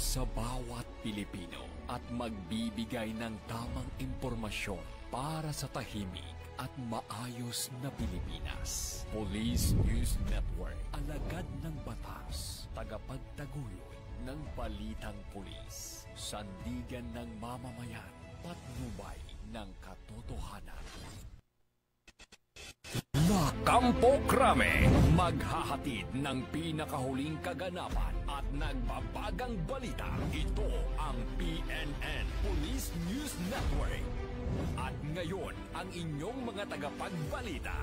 sa bawat Pilipino at magbibigay ng tamang impormasyon para sa tahimik at maayos na Pilipinas. Police News Network, alagad ng batas, tagapagtaguyod ng balitang pulis, sandigan ng mamamayan, patnubay ng katotohanan. Kampo Krame, maghahatid ng pinakahuling kaganapan at nagbabagang balita. Ito ang PNN Police News Network. At ngayon, ang inyong mga tagapagbalita.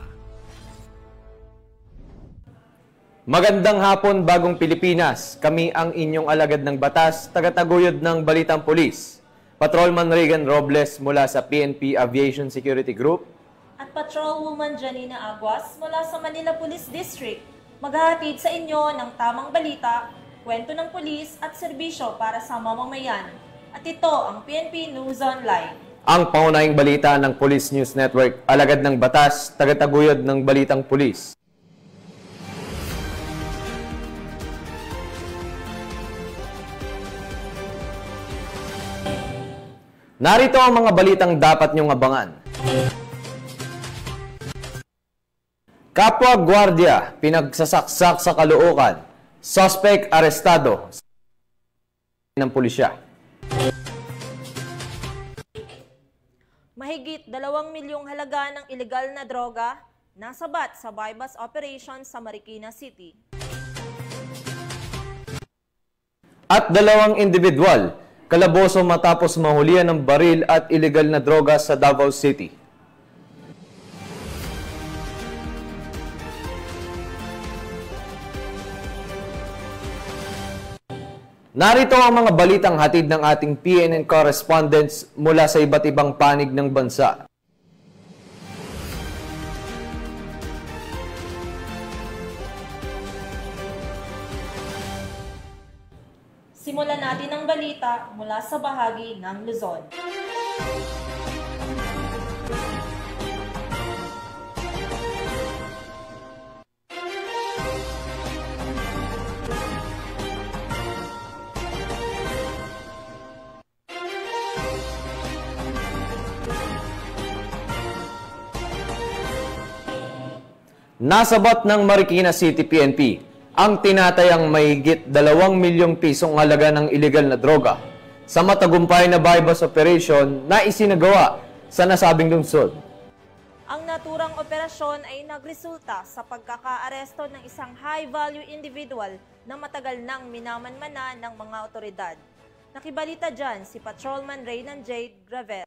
Magandang hapon, Bagong Pilipinas. Kami ang inyong alagad ng batas, tagataguyod ng Balitang Pulis. Patrolman Regan Robles mula sa PNP Aviation Security Group. At Patrolwoman Janina Aguas mula sa Manila Police District. Maghahatid sa inyo ng tamang balita, kwento ng pulis at serbisyo para sa mamamayan. At ito ang PNP News Online. Ang pangunahing balita ng Police News Network, alagad ng batas, tagataguyod ng Balitang Pulis. Narito ang mga balitang dapat niyong abangan. Kapwa Guardia, pinagsasaksak sa Caloocan. Suspect arestado ng pulisya. Mahigit 2 milyong halaga ng ilegal na droga nasabat sa bypass operation sa Marikina City. At 2 individual, kalaboso matapos mahulihan ng baril at ilegal na droga sa Davao City. Narito ang mga balitang hatid ng ating PNN correspondents mula sa iba't ibang panig ng bansa. Simulan natin ang balita mula sa bahagi ng Luzon. Nasabat ng Marikina City PNP ang tinatayang mahigit 2 milyong pisong halaga ng ilegal na droga sa matagumpay na bypass operation na isinagawa sa nasabing lungsod. Ang naturang operasyon ay nagresulta sa pagkakaaresto ng isang high-value individual na matagal nang minamanmana ng mga otoridad. Nakibalita dyan si Patrolman Reynan Jade Gravera.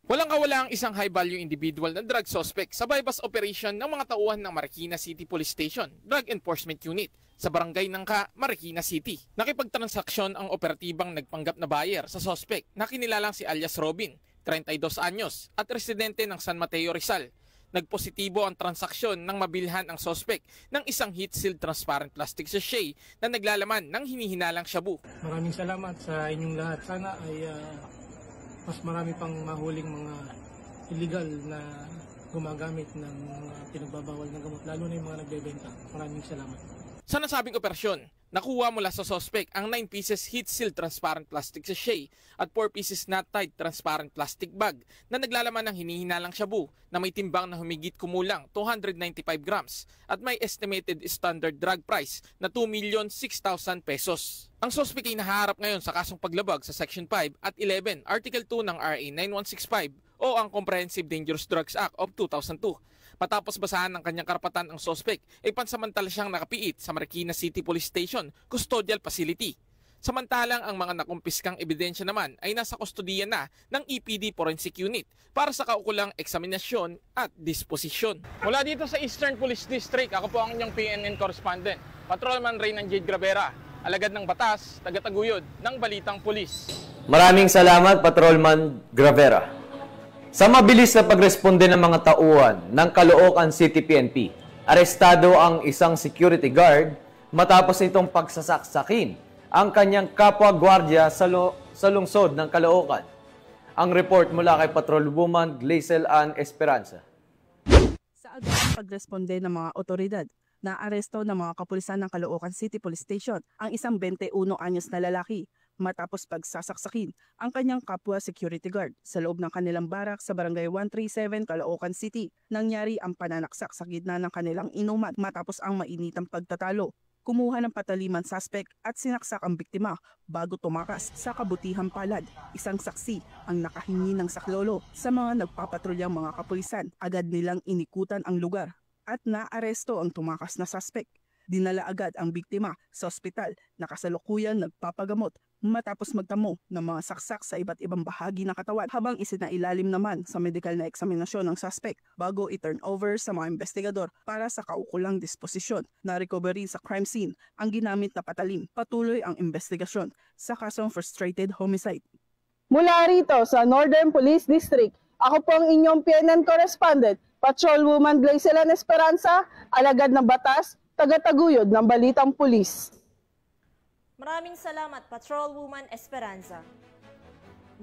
Walang-kawala ang isang high-value individual na drug suspect sa bypass operation ng mga tauhan ng Marikina City Police Station, Drug Enforcement Unit, sa Barangay Nangka, Marikina City. Nakipagtransaksyon ang operatibang nagpanggap na buyer sa suspect na kinilalang si alias Robin, 32 anyos, at residente ng San Mateo, Rizal. Nagpositibo ang transaksyon nang mabilhan ang suspect ng isang heat-sealed transparent plastic sachet na naglalaman ng hinihinalang shabu. Maraming salamat sa inyong lahat. Sana ay mas marami pang mahuling mga illegal na gumagamit ng mga pinagbabawal na gamot, lalo na yung mga nagbebenta. Maraming salamat. Sa nasabing operasyon, nakuha mula sa suspect ang 9 pieces heat-sealed transparent plastic sachet at 4 pieces knot-tied transparent plastic bag na naglalaman ng hinihinalang shabu na may timbang na humigit kumulang 295 grams at may estimated standard drug price na 2,006,000 pesos. Ang suspect ay nahaharap ngayon sa kasong paglabag sa Section 5 at 11, Article 2 ng RA 9165 o ang Comprehensive Dangerous Drugs Act of 2002. Matapos basahan ng kanyang karapatan ang suspect, ay pansamantala siyang nakapiit sa Marikina City Police Station Custodial Facility. Samantalang ang mga nakumpiskang ebidensya naman ay nasa kustodiya na ng EPD Forensic Unit para sa kaukulang eksaminasyon at disposisyon. Mula dito sa Eastern Police District, ako po ang inyong PNN correspondent, Patrolman Reynan Jade Gravera, alagad ng batas, tagataguyod ng Balitang Pulis. Maraming salamat, Patrolman Gravera. Sa mabilis na pagresponde ng mga tauhan ng Caloocan City PNP, arestado ang isang security guard matapos itong pagsasaksakin ang kanyang kapwa-gwardiya sa lungsod ng Caloocan. Ang report mula kay Patrolwoman Glazel Ann Esperanza. Sa agaang pagresponde ng mga otoridad, Naaresto ng mga kapulisan ng Caloocan City Police Station ang isang 21 anyos na lalaki matapos pagsasaksakin ang kanyang kapwa security guard sa loob ng kanilang barak sa Barangay 137, Caloocan City. Nangyari ang pananaksak sa gitna ng kanilang inuman matapos ang mainitang pagtatalo. Kumuha ng pataliman suspect at sinaksak ang biktima bago tumakas. Sa kabutihang palad, isang saksi ang nakahingi ng saklolo sa mga nagpapatrulyang mga kapulisan. Agad nilang inikutan ang lugar at naaresto ang tumakas na suspect. Dinala agad ang biktima sa ospital na kasalukuyan nagpapagamot matapos magtamo ng mga saksak sa iba't ibang bahagi ng katawan, habang isinailalim naman sa medical na eksaminasyon ng suspect bago i-turn over sa mga investigador para sa kaukulang disposisyon. Na-recovery sa crime scene ang ginamit na patalim. Patuloy ang investigasyon sa kasong frustrated homicide. Mula rito sa Northern Police District, ako po ang inyong PNN correspondent, Patrolwoman Glacelan Esperanza, alagad ng batas, tagataguyod ng Balitang Pulis. Maraming salamat, Patrolwoman Esperanza.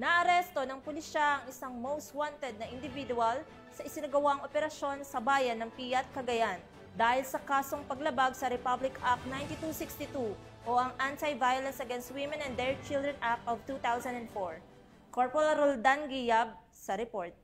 Naaresto ng pulisya ang isang most wanted na individual sa isinagawang operasyon sa bayan ng Piat, Cagayan dahil sa kasong paglabag sa Republic Act 9262 o ang Anti-Violence Against Women and Their Children Act of 2004. Corporal Roldan Guiab sa report.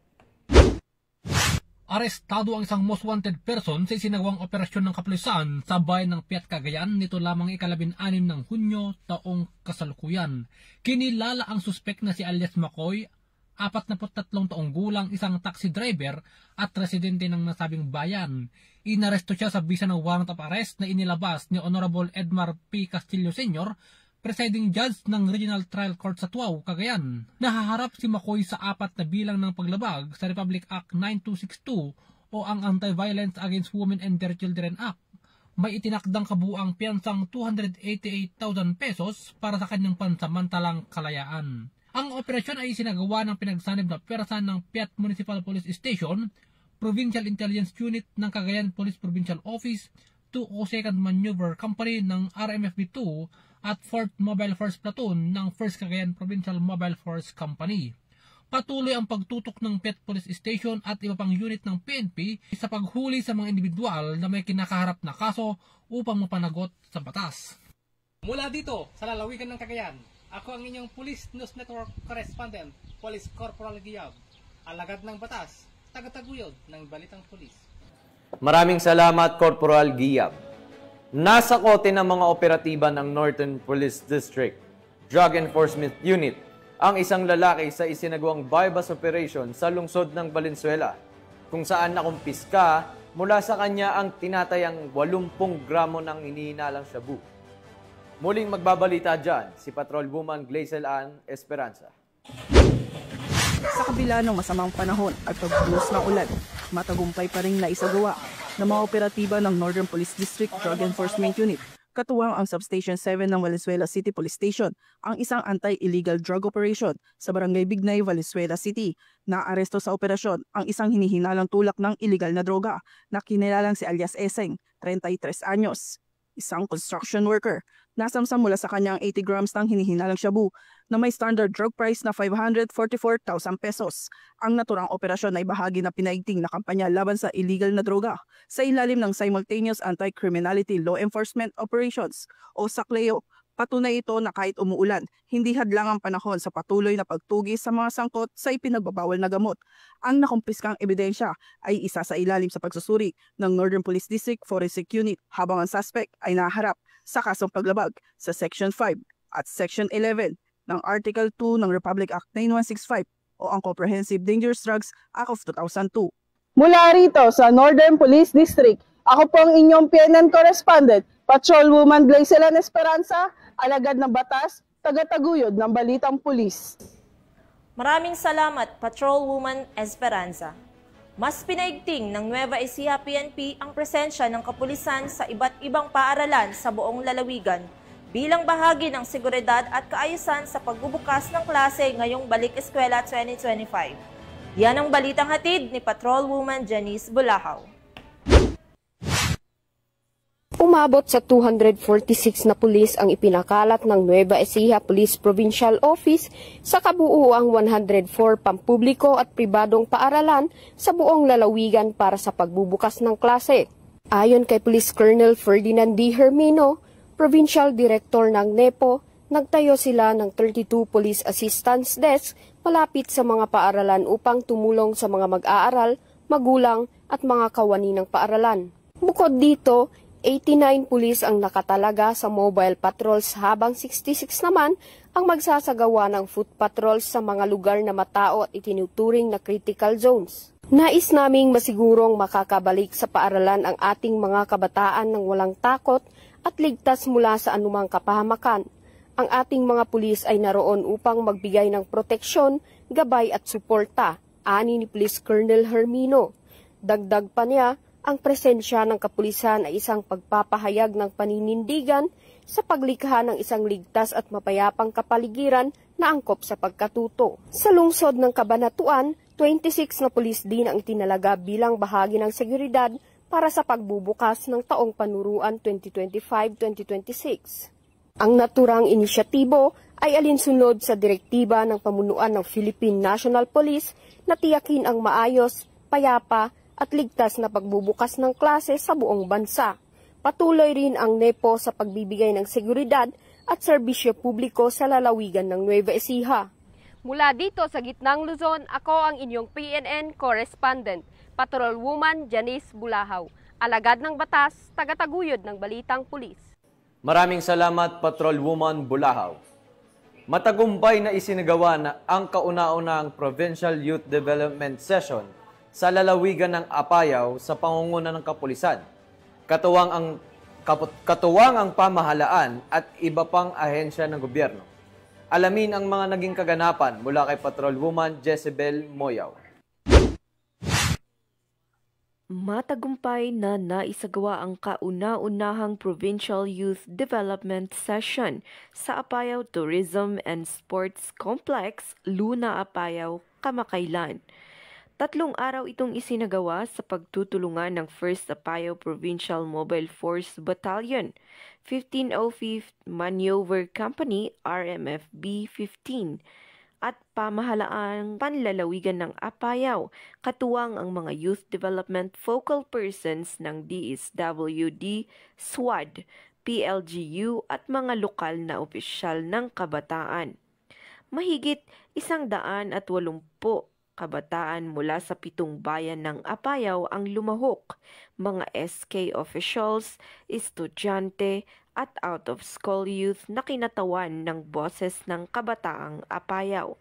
Arestado ang isang most wanted person sa isinagawang operasyon ng kapulisan sa bayan ng Piat, Cagayan nito lamang 16 ng Hunyo taong kasalukuyan. Kinilala ang suspek na si alias Makoy, 43 taong gulang, isang taxi driver at residente ng nasabing bayan. Inaresto siya sa bisa ng warrant of arrest na inilabas ni Honorable Edmar P. Castillo Sr., presiding judge ng Regional Trial Court sa Tuaw, Cagayan. Nahaharap si Makoy sa 4 na bilang ng paglabag sa Republic Act 9262 o ang Anti-Violence Against Women and Their Children Act. May itinakdang kabuang piyansang 288,000 pesos para sa kanyang pansamantalang kalayaan. Ang operasyon ay sinagawa ng pinagsanib na pwersa ng Piat Municipal Police Station, Provincial Intelligence Unit ng Cagayan Police Provincial Office, 202nd Maneuver Company ng RMFB2 at 4th Mobile Force Platoon ng 1st Cagayan Provincial Mobile Force Company. Patuloy ang pagtutok ng Piat Police Station at iba pang unit ng PNP sa paghuli sa mga individual na may kinakaharap na kaso upang mapanagot sa batas. Mula dito sa lalawigan ng Cagayan, ako ang inyong Police News Network Correspondent, Police Corporal Guiab, alagad ng batas, tagataguyod ng Balitang Pulis. Maraming salamat, Corporal Guiab. Nasa kote ng mga operatiba ng Northern Police District Drug Enforcement Unit ang isang lalaki sa isinagawang bypass operation sa lungsod ng Valenzuela, kung saan nakumpiska mula sa kanya ang tinatayang 80 gramo ng hinihinalang shabu. Muling magbabalita dyan si Patrolwoman Glacelan Esperanza. Sa kabila ng masamang panahon at pagbuhos ng ulan, matagumpay pa rin naisagawa ng mga operatiba ng Northern Police District Drug Enforcement Unit, katuwang ang Substation 7 ng Valenzuela City Police Station, ang isang anti-illegal drug operation sa Barangay Bignay, Valenzuela City. Naaresto sa operasyon ang isang hinihinalang tulak ng illegal na droga na kinilalang si alias Eseng, 33 anyos, isang construction worker. Nasamsam mula sa kanyang 80 grams ng hinihinalang shabu na may standard drug price na 544,000 pesos. Ang naturang operasyon ay bahagi na pinaigting na kampanya laban sa illegal na droga sa ilalim ng Simultaneous Anti-Criminality Law Enforcement Operations o SACLEO. Patunay ito na kahit umuulan, hindi hadlang ang panahon sa patuloy na pagtugis sa mga sangkot sa ipinagbabawal na gamot. Ang nakumpiskang ebidensya ay isa sa ilalim sa pagsusuri ng Northern Police District Forensic Unit, habang ang suspect ay naharap sa kasong paglabag sa Section 5 at Section 11 ng Article 2 ng Republic Act 9165 o ang Comprehensive Dangerous Drugs Act of 2002. Mula rito sa Northern Police District, ako po ang inyong PNN correspondent, Patrolwoman Glacelan Esperanza, alagad ng batas, tagataguyod ng Balitang Pulis. Maraming salamat, Patrolwoman Esperanza. Mas pinaigting ng Nueva Ecija PNP ang presensya ng kapulisan sa iba't ibang paaralan sa buong lalawigan bilang bahagi ng seguridad at kaayusan sa pagbubukas ng klase ngayong Balik Eskwela 2025. Yan ang balitang hatid ni Patrolwoman Janice Bulahaw. Umabot sa 246 na pulis ang ipinakalat ng Nueva Ecija Police Provincial Office sa kabuuang 104 pampubliko at pribadong paaralan sa buong lalawigan para sa pagbubukas ng klase. Ayon kay Police Colonel Ferdinand D. Hermino, Provincial Director ng NEPO, nagtayo sila ng 32 Police Assistance Desk malapit sa mga paaralan upang tumulong sa mga mag-aaral, magulang at mga kawani ng paaralan. Bukod dito, 89 pulis ang nakatalaga sa mobile patrols habang 66 naman ang magsasagawa ng foot patrols sa mga lugar na matao at itinuturing na critical zones. Nais naming masigurong makakabalik sa paaralan ang ating mga kabataan ng walang takot at ligtas mula sa anumang kapahamakan. Ang ating mga pulis ay naroon upang magbigay ng proteksyon, gabay at suporta, ani ni Police Colonel Hermino. Dagdag pa niya, ang presensya ng kapulisan ay isang pagpapahayag ng paninindigan sa paglikha ng isang ligtas at mapayapang kapaligiran na angkop sa pagkatuto. Sa lungsod ng Cabanatuan, 26 na pulis din ang itinalaga bilang bahagi ng seguridad para sa pagbubukas ng taong panuruan 2025-2026. Ang naturang inisyatibo ay alinsunod sa direktiba ng pamunuan ng Philippine National Police na tiyakin ang maayos, payapa at ligtas na pagbubukas ng klase sa buong bansa. Patuloy rin ang NEPO sa pagbibigay ng seguridad at serbisyo publiko sa lalawigan ng Nueva Ecija. Mula dito sa gitnang Luzon, ako ang inyong PNN correspondent, Patrolwoman Janice Bulahaw, alagad ng batas, tagataguyod ng Balitang Pulis. Maraming salamat, Patrolwoman Bulahaw. Matagumpay na isinagawa na ang kauna-unahang Provincial Youth Development Session sa lalawigan ng Apayao sa pangunguna ng kapulisan. Katuwang ang pamahalaan at iba pang ahensya ng gobyerno. Alamin ang mga naging kaganapan mula kay Patrolwoman Jezebel Moyaw. Matagumpay na naisagawa ang kauna-unahang Provincial Youth Development Session sa Apayao Tourism and Sports Complex, Luna, Apayao, kamakailan. 3 araw itong isinagawa sa pagtutulungan ng 1st Apayao Provincial Mobile Force Battalion, 1505th Maneuver Company, RMFB 15, at pamahalaang panlalawigan ng Apayao, katuwang ang mga Youth Development Focal Persons ng DSWD, SWAD, PLGU at mga lokal na opisyal ng kabataan. Mahigit 180 kabataan mula sa 7 bayan ng Apayao ang lumahok, mga SK officials, estudyante at out-of-school youth na kinatawan ng boses ng kabataang Apayao.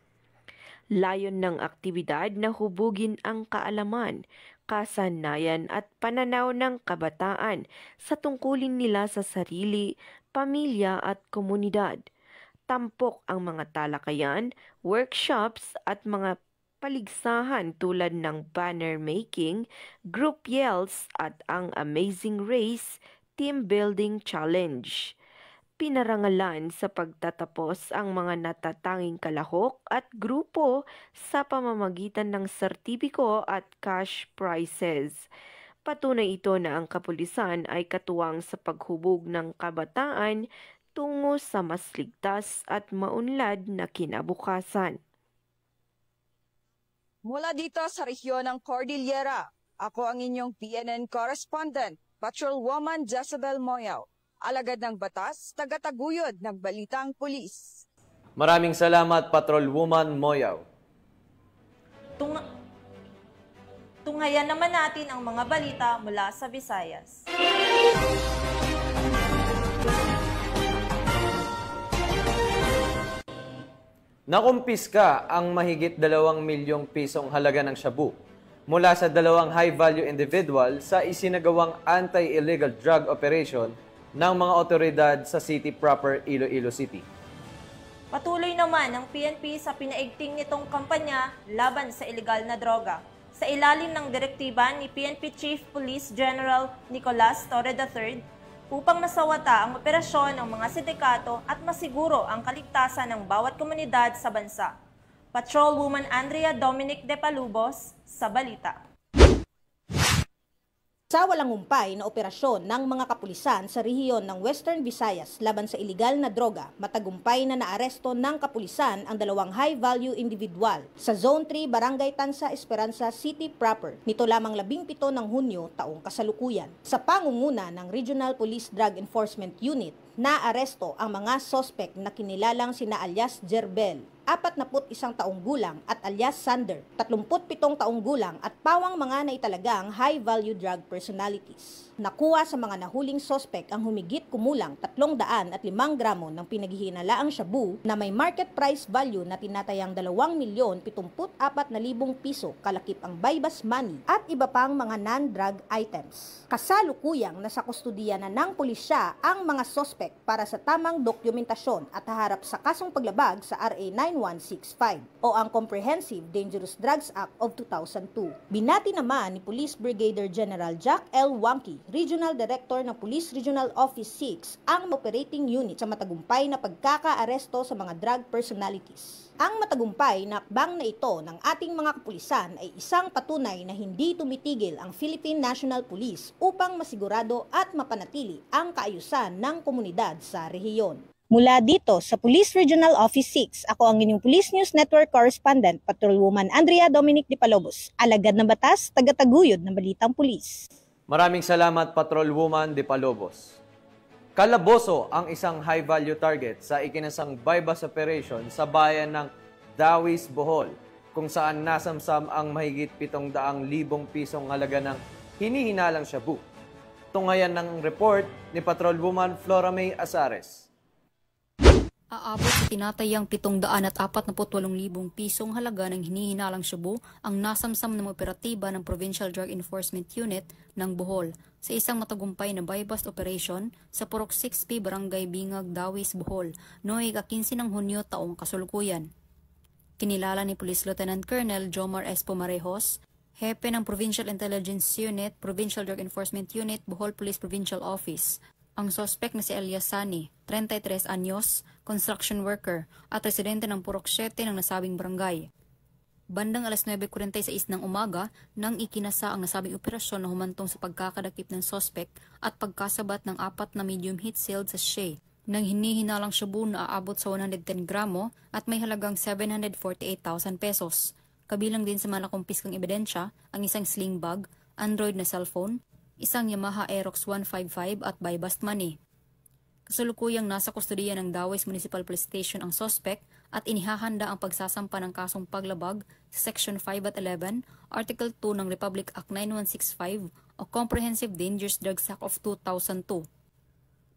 Layon ng aktibidad na hubugin ang kaalaman, kasanayan at pananaw ng kabataan sa tungkulin nila sa sarili, pamilya at komunidad. Tampok ang mga talakayan, workshops at mga paligsahan tulad ng banner making, group yells at ang Amazing Race Team Building Challenge. Pinarangalan sa pagtatapos ang mga natatanging kalahok at grupo sa pamamagitan ng sertipiko at cash prizes. Patunay ito na ang kapulisan ay katuwang sa paghubog ng kabataan tungo sa mas ligtas at maunlad na kinabukasan. Mula dito sa rehiyon ng Cordillera, ako ang inyong PNN correspondent, Patrolwoman Jezebel Moyaw, alagad ng batas, tagataguyod ng Balitang Pulis. Maraming salamat, Patrolwoman Moyaw. Tunghayan naman natin ang mga balita mula sa Visayas. Nakumpiska ang mahigit 2 milyong pisong halaga ng shabu mula sa 2 high-value individual sa isinagawang anti-illegal drug operation ng mga otoridad sa city proper, Iloilo City. Patuloy naman ang PNP sa pinaigting nitong kampanya laban sa ilegal na droga. Sa ilalim ng direktiba ni PNP Chief Police General Nicolas Torre III, upang masawata ang operasyon ng mga sindikato at masiguro ang kaligtasan ng bawat komunidad sa bansa. Patrolwoman Andrea Dominic De Palubos sa balita. Sa walang humpay na operasyon ng mga kapulisan sa rehiyon ng Western Visayas laban sa iligal na droga, matagumpay na naaresto ng kapulisan ang 2 high-value individual sa Zone 3, Barangay Tansa, Esperanza City proper. Nito lamang 17 ng Hunyo taong kasalukuyan. Sa pangunguna ng Regional Police Drug Enforcement Unit, naaresto ang mga sospek na kinilalang sina alias Jerbel, 41 taong gulang at alias Sander, 37 taong gulang at pawang mga naitalagang high-value drug personalities. Nakuha sa mga nahuling sospek ang humigit kumulang 305 gramo ng pinaghihinalaang shabu na may market price value na tinatayang 2,074,000 piso kalakip ang buy-bus money at iba pang mga non-drug items. Kasalukuyang nasa kustudiya na ng pulisya ang mga sospek para sa tamang dokumentasyon at haharap sa kasong paglabag sa RA 9165 o ang Comprehensive Dangerous Drugs Act of 2002. Binati naman ni Police Brigadier General Jack L. Wangki, Regional Director ng Police Regional Office 6, ang operating unit sa matagumpay na pagkakaaresto sa mga drug personalities. Ang matagumpay na akbang na ito ng ating mga kapulisan ay isang patunay na hindi tumitigil ang Philippine National Police upang masigurado at mapanatili ang kaayusan ng komunidad sa rehiyon. Mula dito sa Police Regional Office 6, ako ang inyong Police News Network Correspondent, Patrolwoman Andrea Dominic de Palobos, alagad ng batas, tagataguyod ng balitang pulis. Maraming salamat, Patrolwoman de Palobos. Kalaboso ang isang high-value target sa ikinasang buy-bus operation sa bayan ng Dawis, Bohol, kung saan nasamsam ang mahigit 700,000 pisong halaga ng hinihinalang shabu. Tungayan ng report ni Patrolwoman Flora May Azares. Aabot sa tinatayang 748,000 pisong halaga ng hinihinalang shabu ang nasamsam ng operatiba ng Provincial Drug Enforcement Unit ng Bohol sa isang matagumpay na buy-bust operation sa Purok 6P, Barangay Bingag, Dawis, Bohol, noong ika-15 ng Hunyo taong kasalukuyan. Kinilala ni Police Lieutenant Colonel Jomar S. Pumarejos, Hepe ng Provincial Intelligence Unit, Provincial Drug Enforcement Unit, Bohol Police Provincial Office, ang sospek na si Elias Sani, 33 anyos, construction worker at residente ng Purok 7 ng nasabing barangay. Bandang alas 9:46 ng umaga nang ikinasa ang nasabing operasyon na humantong sa pagkakadakip ng sospek at pagkasabat ng 4 na medium heat sealed sachet ng hinihinalang shabu na aabot sa 110 gramo at may halagang 748,000 pesos. Kabilang din sa mga nakumpiskang ebidensya ang isang sling bag, Android na cellphone, isang Yamaha Aerox 155 at buy-bust money. Kasalukuyang nasa kustudiya ng Dawis Municipal Police Station ang sospek at inihahanda ang pagsasampa ng kasong paglabag sa Section 5 at 11, Article 2 ng Republic Act 9165 o Comprehensive Dangerous Drugs Act of 2002.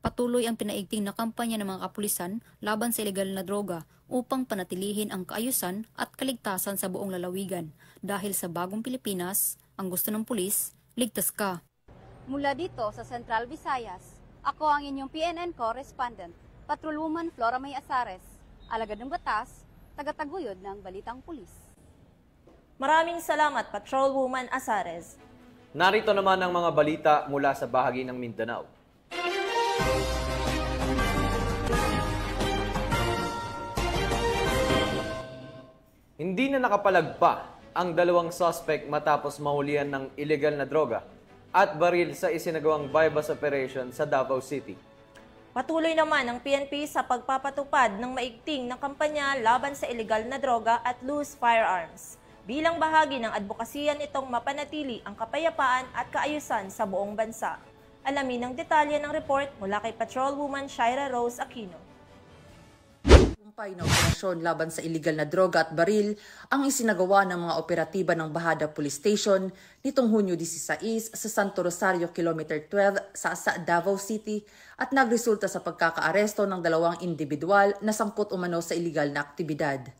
Patuloy ang pinaigting na kampanya ng mga kapulisan laban sa ilegal na droga upang panatilihin ang kaayusan at kaligtasan sa buong lalawigan dahil sa bagong Pilipinas, ang gusto ng pulis, ligtas ka. Mula dito sa Central Visayas, ako ang inyong PNN Correspondent, Patrolwoman Flora May Azares, alagad ng batas, tagataguyod ng balitang pulis. Maraming salamat, Patrolwoman Azares. Narito naman ang mga balita mula sa bahagi ng Mindanao. Hindi na nakapalagpa ang 2 suspect matapos mahulihan ng illegal na droga at baril sa isinagawang buy-bust operation sa Davao City. Patuloy naman ang PNP sa pagpapatupad ng maigting na kampanya laban sa illegal na droga at loose firearms. Bilang bahagi ng advokasya nitong mapanatili ang kapayapaan at kaayusan sa buong bansa. Alamin ang detalye ng report mula kay Patrolwoman Shaira Rose Aquino. Tagumpay na operasyon laban sa iligal na droga at baril ang isinagawa ng mga operatiba ng Bahada Police Station nitong Hunyo 16 sa Santo Rosario Kilometer 12 sa Davao City at nagresulta sa pagkakaaresto ng 2 individual na sangkot umano sa iligal na aktibidad.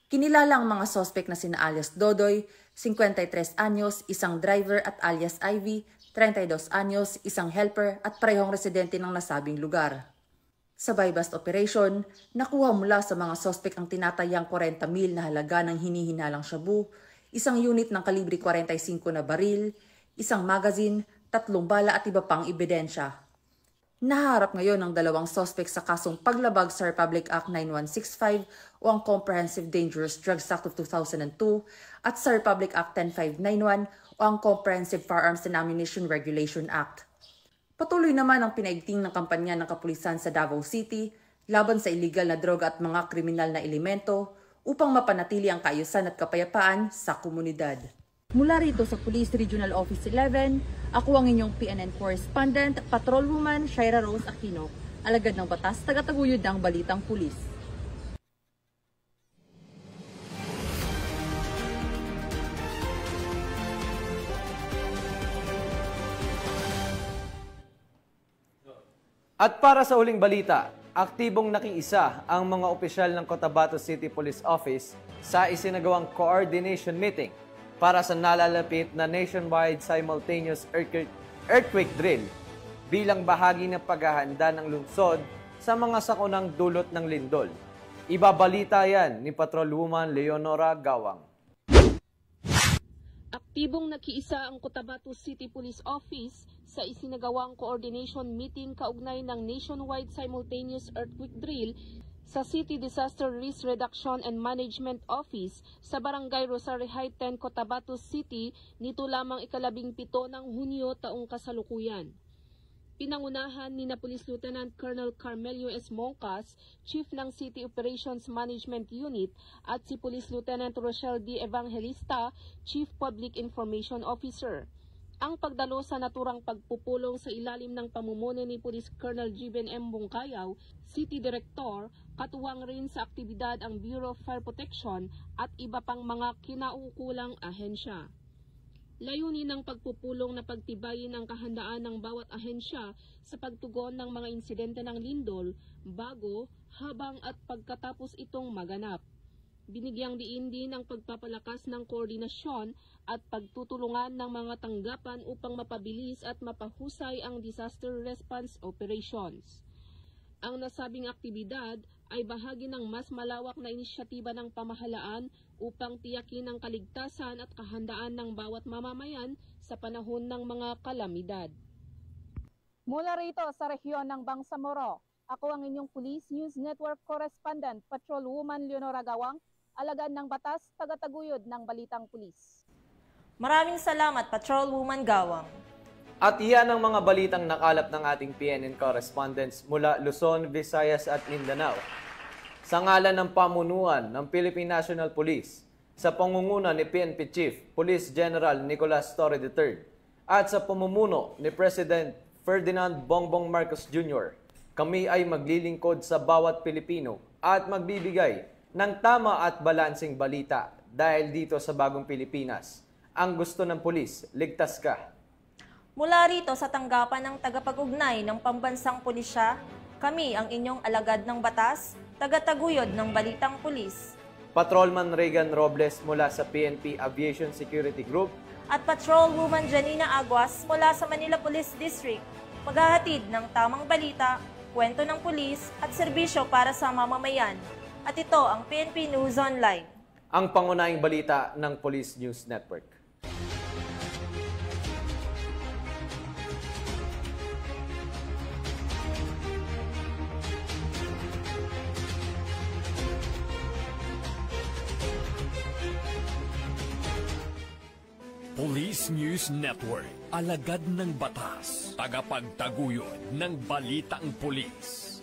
Kinilala ang mga sospek na sina alias Dodoy, 53 anyos, isang driver at alias Ivy, 32 anyos, isang helper at parehong residente ng nasabing lugar. Sa buy-bust operation, nakuha mula sa mga sospek ang tinatayang 40,000 na halaga ng hinihinalang shabu, isang unit ng kalibre 45 na baril, isang magazine, 3 bala at iba pang ebidensya. Naharap ngayon ng dalawang suspect sa kasong paglabag sa Republic Act 9165 o ang Comprehensive Dangerous Drugs Act of 2002 at sa Republic Act 10591 o ang Comprehensive Firearms and Ammunition Regulation Act. Patuloy naman ang pinaigting ng kampanya ng kapulisan sa Davao City laban sa illegal na droga at mga kriminal na elemento upang mapanatili ang kaayusan at kapayapaan sa komunidad. Mula rito sa Police Regional Office 11, ako ang inyong PNN Correspondent, Patrolwoman Shaira Rose Aquino, alagad ng batas, tagataguyod ng Balitang Pulis. At para sa huling balita, aktibong nakiisa ang mga opisyal ng Cotabato City Police Office sa isinagawang coordination meeting para sa nalalapit na nationwide simultaneous earthquake drill bilang bahagi ng paghahanda ng lungsod sa mga sakunang dulot ng lindol. Ibabalita yan ni Patrolwoman Leonora Gawang. Aktibong nakiisa ang Cotabato City Police Office sa isinagawang coordination meeting kaugnay ng nationwide simultaneous earthquake drill sa City Disaster Risk Reduction and Management Office sa Barangay Rosary Heights 10, Cotabato City nito lamang 17 ng Hunyo taong kasalukuyan. Pinangunahan ni na Police Lieutenant Colonel Carmelio S. Moncas, Chief ng City Operations Management Unit, at si Police Lieutenant Rochelle D. Evangelista, Chief Public Information Officer. Ang pagdalo sa naturang pagpupulong sa ilalim ng pamumuno ni Police Colonel Giben M. Bungkayaw, City Director, katuwang rin sa aktibidad ang Bureau of Fire Protection at iba pang mga kinaukulang ahensya. Layunin ng pagpupulong na pagtibayin ang kahandaan ng bawat ahensya sa pagtugon ng mga insidente ng lindol bago, habang at pagkatapos itong maganap. Binigyang diin din ang pagpapalakas ng koordinasyon at pagtutulungan ng mga tanggapan upang mapabilis at mapahusay ang disaster response operations. Ang nasabing aktibidad ay bahagi ng mas malawak na inisyatiba ng pamahalaan upang tiyakin ang kaligtasan at kahandaan ng bawat mamamayan sa panahon ng mga kalamidad. Mula rito sa rehiyon ng Bangsamoro, ako ang inyong Police News Network Correspondent, Patrolwoman Leonora Gawang, alagad ng batas, tagataguyod ng Balitang Pulis. Maraming salamat, Patrolwoman Gawang. At iyan ang mga balitang nakalap ng ating PNN correspondents mula Luzon, Visayas at Mindanao. Sa ngalan ng pamunuan ng Philippine National Police, sa pangunguna ni PNP Chief Police General Nicolas Torre III, at sa pamumuno ni President Ferdinand Bongbong Marcos Jr., kami ay maglilingkod sa bawat Pilipino at magbibigay ng tama at balansing balita dahil dito sa Bagong Pilipinas. Ang gusto ng pulis, ligtas ka. Mula rito sa tanggapan ng tagapag-ugnay ng Pambansang Pulisya, kami ang inyong alagad ng batas, tagataguyod ng Balitang Pulis. Patrolman Regan Robles mula sa PNP Aviation Security Group at Patrolwoman Janina Aguas mula sa Manila Police District, maghahatid ng tamang balita, kwento ng pulis at serbisyo para sa mamamayan. At ito ang PNP News Online, ang pangunahing balita ng Police News Network. Police News Network, alagad ng batas, tagapagtaguyod ng balitang pulis.